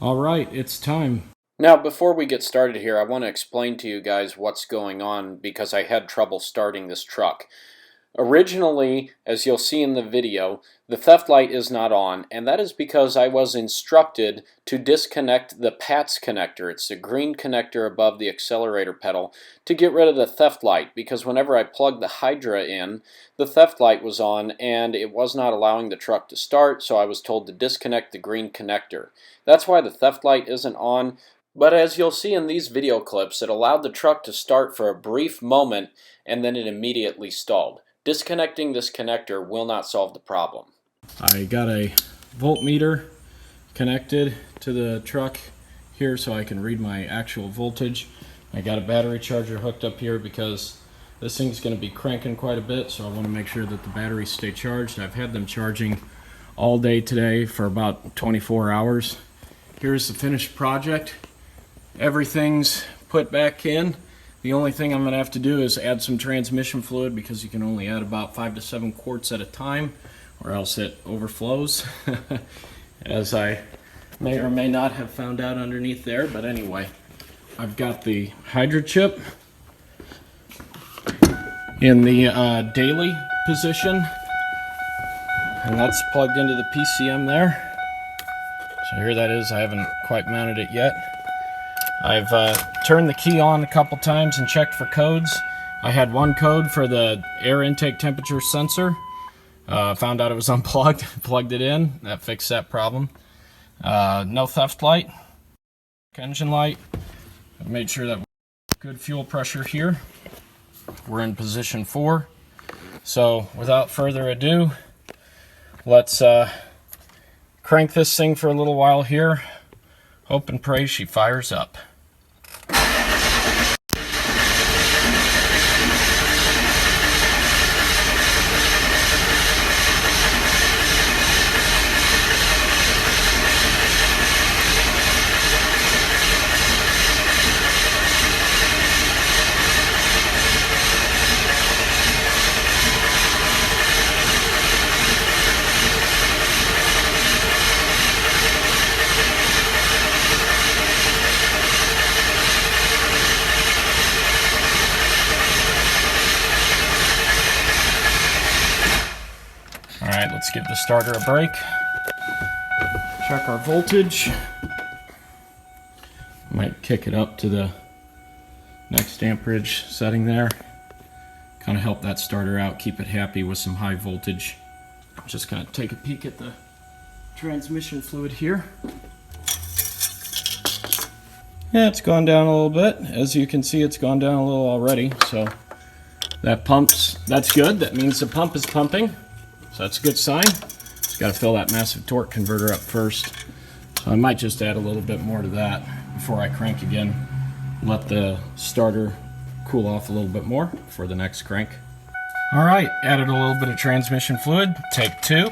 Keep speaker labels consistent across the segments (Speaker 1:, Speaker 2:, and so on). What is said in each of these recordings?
Speaker 1: All right, it's time.
Speaker 2: Now, before we get started here, I want to explain to you guys what's going on because I had trouble starting this truck. Originally, as you'll see in the video, the theft light is not on, and that is because I was instructed to disconnect the PATS connector. It's the green connector above the accelerator pedal to get rid of the theft light, because whenever I plugged the Hydra in, the theft light was on and it was not allowing the truck to start, so I was told to disconnect the green connector. That's why the theft light isn't on. But as you'll see in these video clips, it allowed the truck to start for a brief moment and then it immediately stalled. Disconnecting this connector will not solve the problem.
Speaker 1: I got a voltmeter connected to the truck here so I can read my actual voltage. I got a battery charger hooked up here because this thing's going to be cranking quite a bit, so I want to make sure that the batteries stay charged. I've had them charging all day today for about 24 hours. Here's the finished project. Everything's put back in. The only thing I'm going to have to do is add some transmission fluid because you can only add about 5 to 7 quarts at a time or else it overflows, as I may or may not have found out underneath there. But anyway, I've got the Hydra chip in the daily position, and that's plugged into the PCM there. So here that is. I haven't quite mounted it yet. I've turned the key on a couple times and checked for codes. I had one code for the air intake temperature sensor. Found out it was unplugged, plugged it in. That fixed that problem. No theft light, engine light. I've made sure that good fuel pressure here. We're in position 4. So without further ado, let's crank this thing for a little while here. Hope and pray she fires up. Alright, let's give the starter a break. Check our voltage. Might kick it up to the next amperage setting there. Kind of help that starter out, keep it happy with some high voltage. Just gonna take a peek at the transmission fluid here. Yeah, it's gone down a little bit. As you can see, it's gone down a little already, so that pumps, that's good. That means the pump is pumping. So that's a good sign. Just got to fill that massive torque converter up first. So I might just add a little bit more to that before I crank again. Let the starter cool off a little bit more for the next crank. All right, added a little bit of transmission fluid. Take 2.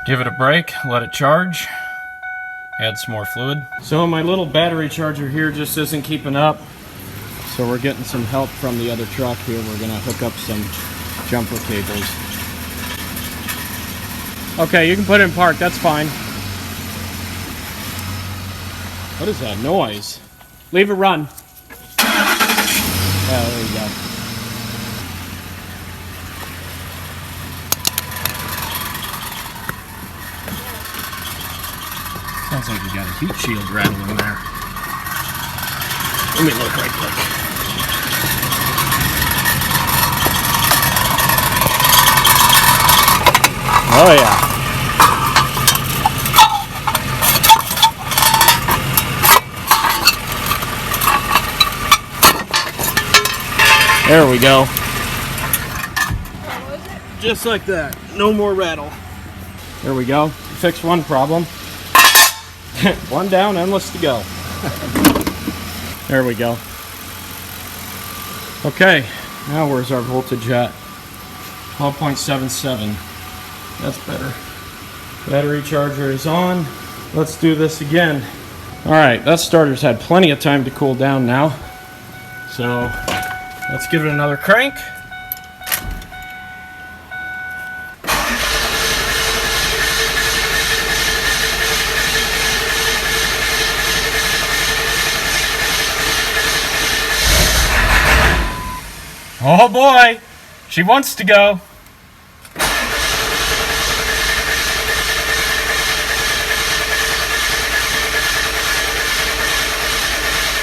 Speaker 1: Give it a break, let it charge, add some more fluid. So my little battery charger here just isn't keeping up, so we're getting some help from the other truck here. We're gonna hook up some jumper cables. Okay, you can put it in park, that's fine. What is that noise? Leave it run. Oh, there you go. Sounds like you got a heat shield rattling there. Let me look right quick. Oh yeah. There we go.
Speaker 3: Just like that. No more rattle.
Speaker 1: There we go. Fixed one problem. One down, endless to go. There we go. Okay, now where's our voltage at? 12.77. That's better. Battery charger is on. Let's do this again. Alright, that starter's had plenty of time to cool down now. So, let's give it another crank. Oh boy, she wants to go.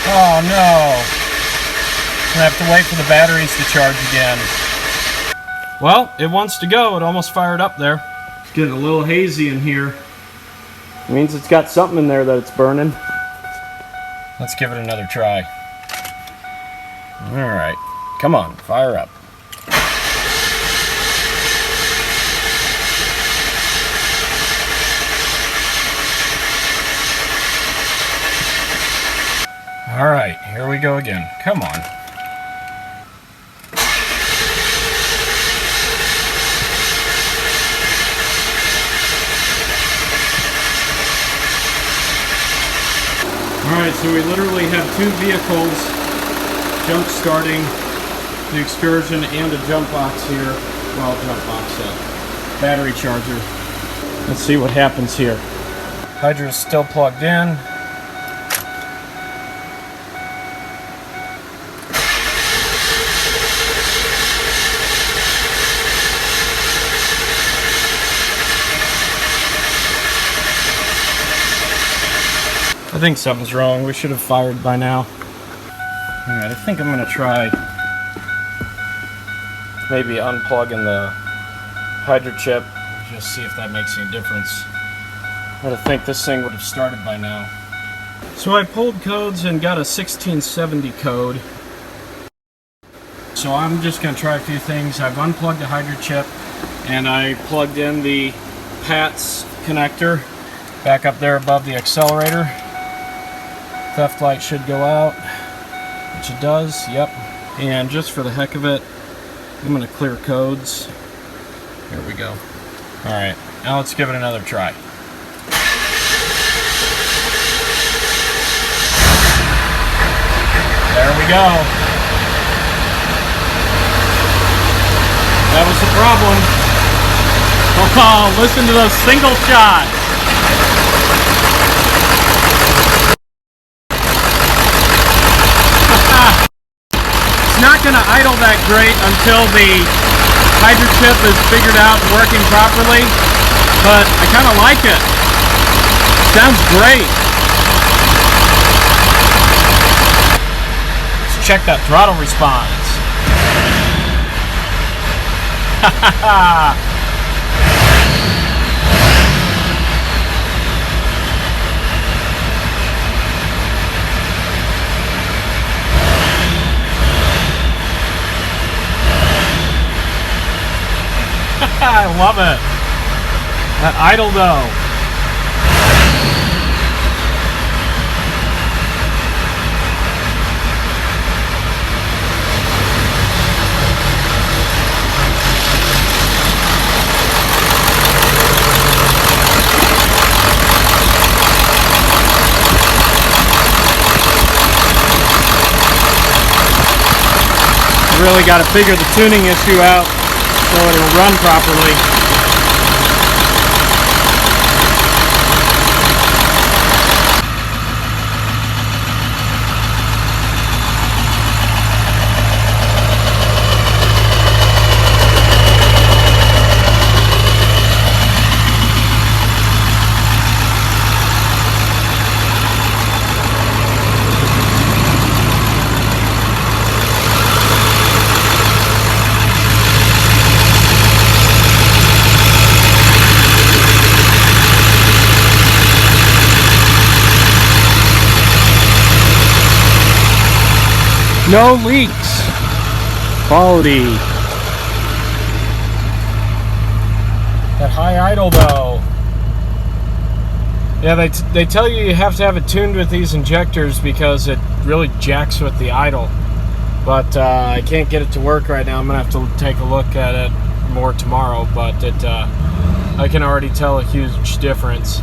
Speaker 1: Oh no. Gonna have to wait for the batteries to charge again. Well, it wants to go. It almost fired up there. It's getting a little hazy in here. It means it's got something in there that it's burning. Let's give it another try. Alright. Come on, fire up. Alright, here we go again. Come on. Alright, so we literally have two vehicles jump starting the Excursion and a jump box here. Well, jump box, battery charger. Let's see what happens here. Hydra is still plugged in. I think something's wrong. We should have fired by now. Alright, I think I'm going to try maybe unplugging the Hydra chip. Just see if that makes any difference. I'd think this thing would have started by now. So I pulled codes and got a 1670 code. So I'm just going to try a few things. I've unplugged the Hydra chip and I plugged in the PATS connector back up there above the accelerator. Theft light should go out, which it does, yep. And just for the heck of it, I'm going to clear codes. Here we go. Alright, now let's give it another try. There we go. That was the problem. Oh, listen to those single shots. It's not going to idle that great until the Hydra chip is figured out and working properly, but I kind of like it. Sounds great. Let's check that throttle response. Ha ha ha! I love it. That idle though. Really got to figure the tuning issue out so it'll run properly. No leaks. Quality. That high idle though. Yeah, they tell you have to have it tuned with these injectors because it really jacks with the idle. But I can't get it to work right now. I'm gonna have to take a look at it more tomorrow. But I can already tell a huge difference.